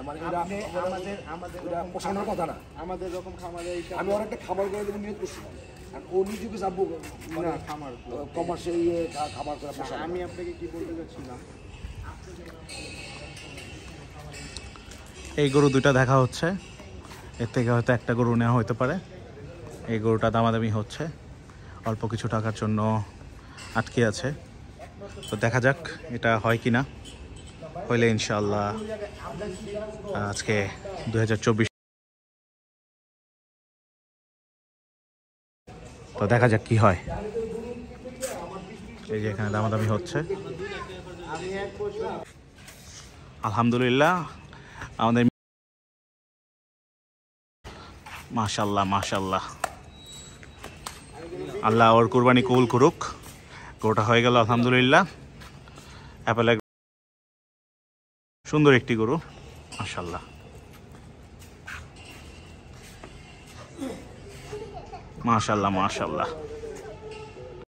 মানে এটা পোষানোর কথা না আমাদের রকম খামারে। আমি অনেকটা খামার করে দেবো নিয়োগ করছিলাম, আর ও নিজেকে যাবো মানে খামার কমার্শিয়াল খামার করে। আমি আপনাকে কি বলতে চাচ্ছিলাম, এই গরু দুইটা দেখা হচ্ছে, এর থেকে হয়তো একটা গরু নেওয়া হতে পারে। এই গরুটা দামাদামি হচ্ছে, অল্প কিছু টাকার জন্য আটকে আছে। তো দেখা যাক এটা হয় কি না, হইলে ইনশাআল্লাহ আজকে 2024, তো দেখা যাক কি হয়। এই যে এখানে দামাদামি হচ্ছে। আলহামদুলিল্লাহ আমাদের মাশাল্লাহ মাশাল্লাহ, আল্লাহ ওর কুরবানি কবুল করুক। গরুটা হয়ে গেল আলহামদুলিল্লাহ। অ্যাপেলে সুন্দর একটি গরু মাশাল্লাহ। মাশাল্লাহ মাশাল্লাহ।